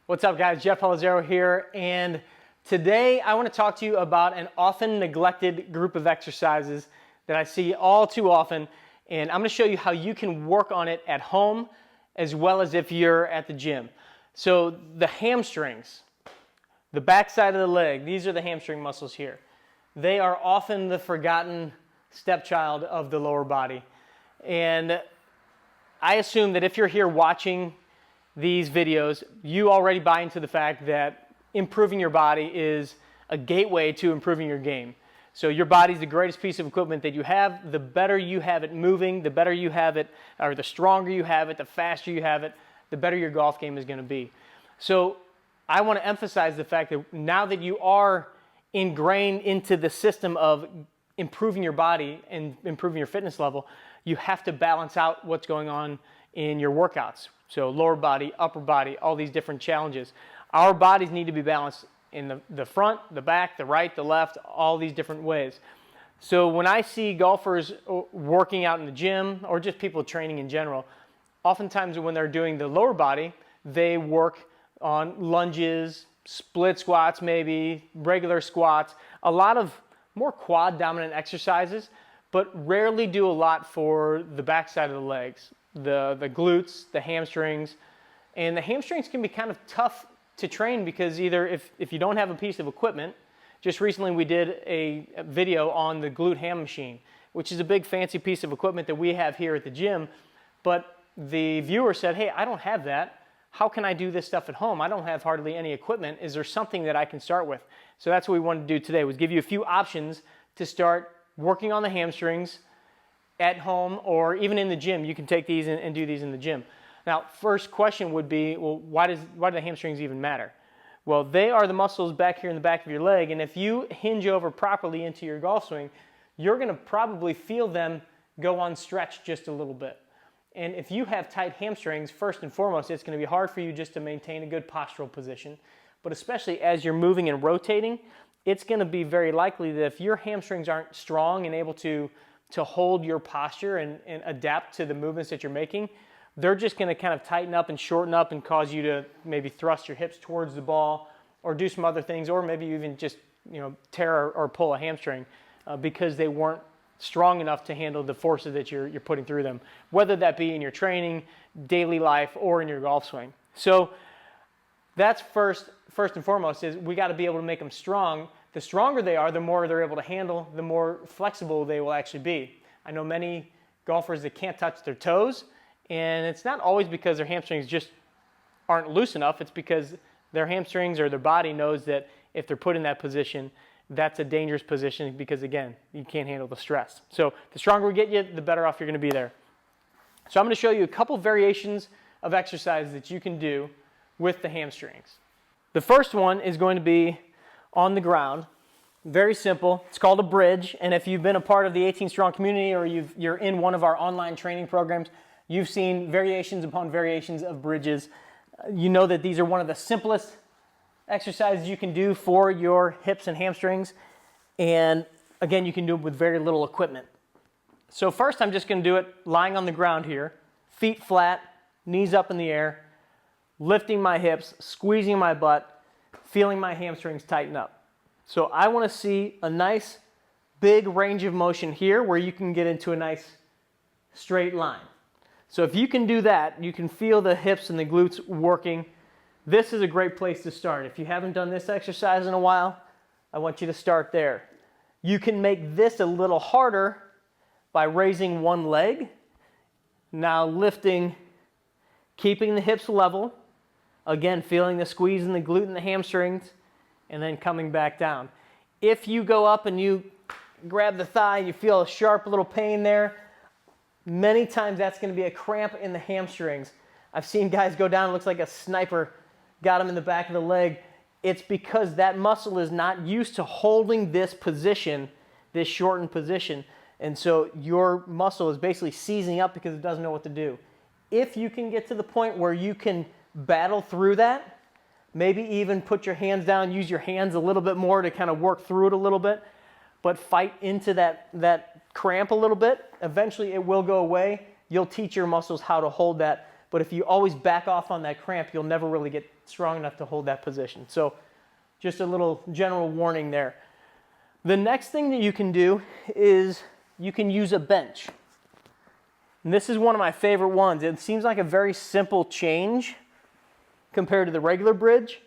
What's up, guys? Jeff PELIZZARO here, and today I want to talk to you about an often neglected group of exercises that I see all too often, and I'm going to show you how you can work on it at home as well as if you're at the gym. So the hamstrings, the back side of the leg, these are the hamstring muscles here. They are often the forgotten stepchild of the lower body, and I assume that if you're here watching these videos, you already buy into the fact that improving your body is a gateway to improving your game. So your body's the greatest piece of equipment that you have. The better you have it moving, the better you have it, or the stronger you have it, the faster you have it, the better your golf game is going to be. So I want to emphasize the fact that now that you are ingrained into the system of improving your body and improving your fitness level, you have to balance out what's going on in your workouts. So lower body, upper body, all these different challenges. Our bodies need to be balanced in the front, the back, the right, the left, all these different ways. So when I see golfers working out in the gym or just people training in general, oftentimes when they're doing the lower body, they work on lunges, split squats maybe, regular squats, a lot of more quad dominant exercises, but rarely do a lot for the back side of the legs. The glutes, the hamstrings, and the hamstrings can be kind of tough to train because either if you don't have a piece of equipment, just recently we did a video on the glute ham machine, which is a big fancy piece of equipment that we have here at the gym, but the viewer said, hey, I don't have that. How can I do this stuff at home? I don't have hardly any equipment. Is there something that I can start with? So that's what we wanted to do today, was give you a few options to start working on the hamstrings at home or even in the gym. You can take these and do these in the gym. Now, first question would be, well, why do the hamstrings even matter? Well, they are the muscles back here in the back of your leg, and if you hinge over properly into your golf swing, you're going to probably feel them go on stretch just a little bit. And if you have tight hamstrings, first and foremost, it's going to be hard for you just to maintain a good postural position. But especially as you're moving and rotating, it's going to be very likely that if your hamstrings aren't strong and able to hold your posture and adapt to the movements that you're making, they're just going to kind of tighten up and shorten up and cause you to maybe thrust your hips towards the ball or do some other things, or maybe even just tear or pull a hamstring because they weren't strong enough to handle the forces that you're putting through them, whether that be in your training, daily life, or in your golf swing. So that's first and foremost, is we got to be able to make them strong. The stronger they are, the more they're able to handle, the more flexible they will actually be. I know many golfers that can't touch their toes, and it's not always because their hamstrings just aren't loose enough. It's because their hamstrings or their body knows that if they're put in that position, that's a dangerous position because, again, you can't handle the stress. So the stronger we get you, the better off you're going to be there. So I'm going to show you a couple variations of exercises that you can do with the hamstrings. The first one is going to be on the ground. Very simple. It's called a bridge, and if you've been a part of the 18 Strong community or you're in one of our online training programs, you've seen variations upon variations of bridges. You know that these are one of the simplest exercises you can do for your hips and hamstrings, and again, you can do it with very little equipment. So first I'm just going to do it lying on the ground here, feet flat, knees up in the air, lifting my hips, squeezing my butt, feeling my hamstrings tighten up. So I want to see a nice big range of motion here where you can get into a nice straight line. So if you can do that, you can feel the hips and the glutes working. This is a great place to start. If you haven't done this exercise in a while, I want you to start there. You can make this a little harder by raising one leg. Now lifting, keeping the hips level. Again, feeling the squeeze in the glute and the hamstrings, and then coming back down. If you go up and you grab the thigh, you feel a sharp little pain there, many times that's going to be a cramp in the hamstrings. I've seen guys go down, it looks like a sniper got him in the back of the leg. It's because that muscle is not used to holding this position, this shortened position, and so your muscle is basically seizing up because it doesn't know what to do. If you can get to the point where you can battle through that, maybe even put your hands down, use your hands a little bit more to kind of work through it a little bit, but fight into that cramp a little bit. Eventually it will go away. You'll teach your muscles how to hold that, but if you always back off on that cramp, you'll never really get strong enough to hold that position. So just a little general warning there. The next thing that you can do is you can use a bench. And this is one of my favorite ones. It seems like a very simple change compared to the regular bridge,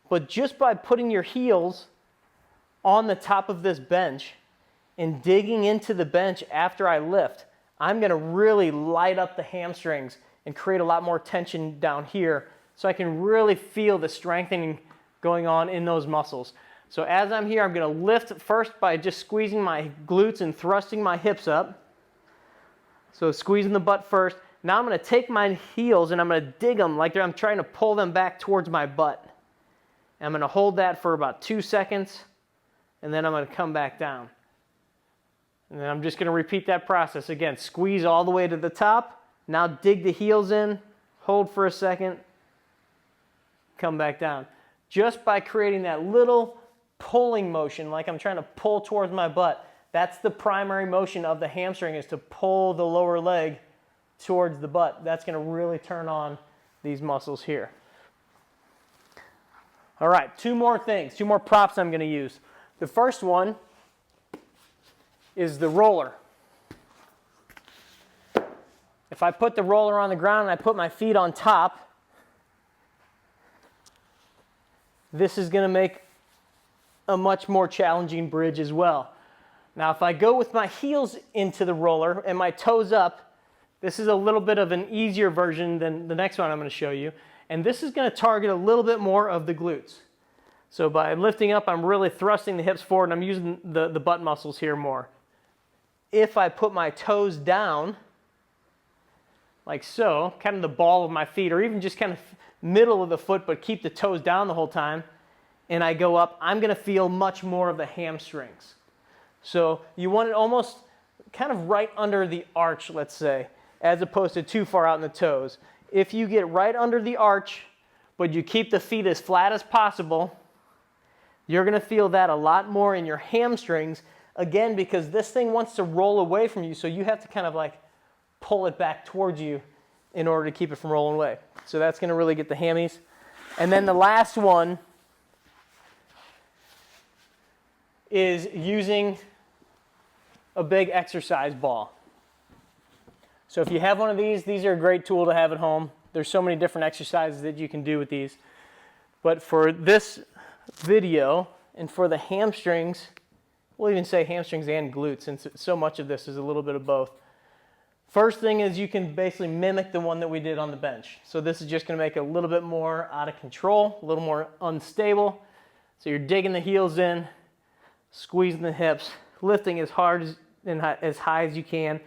but just by putting your heels on the top of this bench and digging into the bench after I lift, I'm going to really light up the hamstrings and create a lot more tension down here so I can really feel the strengthening going on in those muscles. So as I'm here, I'm going to lift first by just squeezing my glutes and thrusting my hips up. So squeezing the butt first. Now I'm going to take my heels and I'm going to dig them like I'm trying to pull them back towards my butt. I'm going to hold that for about 2 seconds, and then I'm going to come back down. And then I'm just going to repeat that process. Again, squeeze all the way to the top. Now dig the heels in, hold for a second, come back down. Just by creating that little pulling motion, like I'm trying to pull towards my butt, that's the primary motion of the hamstring, is to pull the lower leg towards the butt. That's going to really turn on these muscles here. All right, 2 more things, 2 more props I'm going to use. The first one is the roller. If I put the roller on the ground and I put my feet on top, this is going to make a much more challenging bridge as well. Now if I go with my heels into the roller and my toes up, this is a little bit of an easier version than the next one I'm going to show you. And this is going to target a little bit more of the glutes. So by lifting up, I'm really thrusting the hips forward and I'm using the butt muscles here more. If I put my toes down, like so, kind of the ball of my feet, or even just kind of middle of the foot, but keep the toes down the whole time, and I go up, I'm going to feel much more of the hamstrings. So you want it almost kind of right under the arch, let's say, as opposed to too far out in the toes. If you get right under the arch, but you keep the feet as flat as possible, you're going to feel that a lot more in your hamstrings, again, because this thing wants to roll away from you, so you have to kind of like pull it back towards you in order to keep it from rolling away. So that's going to really get the hammies. And then the last one is using a big exercise ball. So if you have one of these are a great tool to have at home. There's so many different exercises that you can do with these. But for this video and for the hamstrings, we'll even say hamstrings and glutes, since so much of this is a little bit of both. First thing is you can basically mimic the one that we did on the bench. So this is just going to make it a little bit more out of control, a little more unstable. So you're digging the heels in, squeezing the hips, lifting as hard and as high as you can.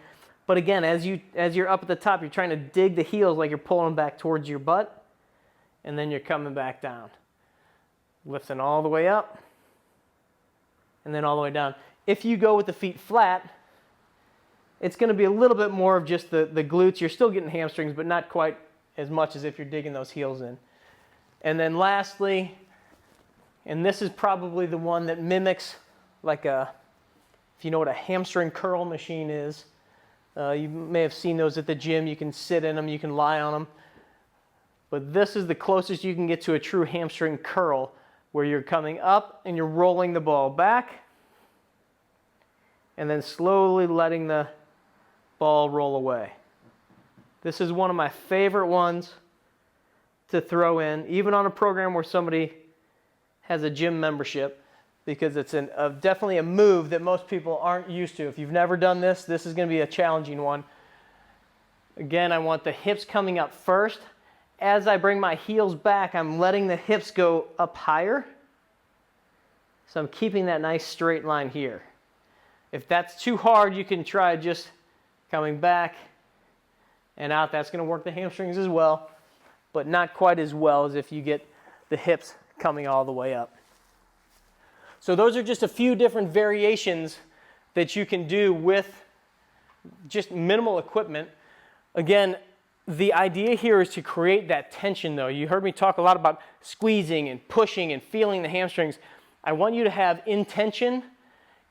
But again, as you're up at the top, you're trying to dig the heels like you're pulling them back towards your butt, and then you're coming back down. Lifting all the way up, and then all the way down. If you go with the feet flat, it's going to be a little bit more of just the glutes. You're still getting hamstrings, but not quite as much as if you're digging those heels in. And then lastly, and this is probably the one that mimics like if you know what a hamstring curl machine is, you may have seen those at the gym. You can sit in them, you can lie on them. But this is the closest you can get to a true hamstring curl, where you're coming up and you're rolling the ball back and then slowly letting the ball roll away. This is one of my favorite ones to throw in, even on a program where somebody has a gym membership, because it's definitely a move that most people aren't used to. If you've never done this, this is going to be a challenging one. Again, I want the hips coming up first. As I bring my heels back, I'm letting the hips go up higher. So I'm keeping that nice straight line here. If that's too hard, you can try just coming back and out. That's going to work the hamstrings as well, but not quite as well as if you get the hips coming all the way up. So those are just a few different variations that you can do with just minimal equipment. Again, the idea here is to create that tension, though. You heard me talk a lot about squeezing and pushing and feeling the hamstrings. I want you to have intention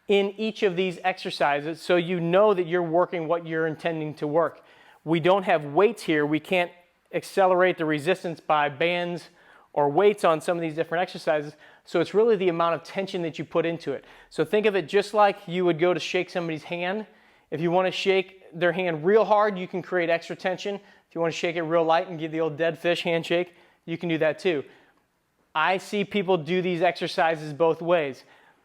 in each of these exercises so you know that you're working what you're intending to work. We don't have weights here. We can't accelerate the resistance by bands or weights on some of these different exercises. So it's really the amount of tension that you put into it. So think of it just like you would go to shake somebody's hand. If you want to shake their hand real hard, you can create extra tension. If you want to shake it real light and give the old dead fish handshake, you can do that too. I see people do these exercises both ways.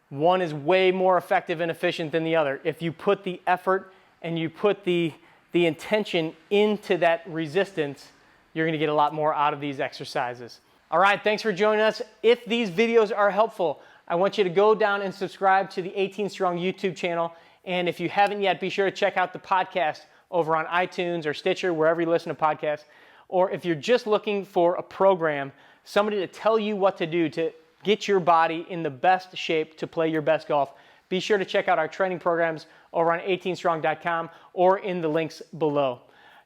One is way more effective and efficient than the other. If you put the effort and you put the intention into that resistance, you're going to get a lot more out of these exercises. All right, thanks for joining us. If these videos are helpful, I want you to go down and subscribe to the 18 Strong YouTube channel. And if you haven't yet, be sure to check out the podcast over on iTunes or Stitcher, wherever you listen to podcasts. Or if you're just looking for a program, somebody to tell you what to do to get your body in the best shape to play your best golf, be sure to check out our training programs over on 18strong.com or in the links below.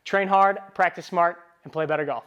Train hard, practice smart, and play better golf.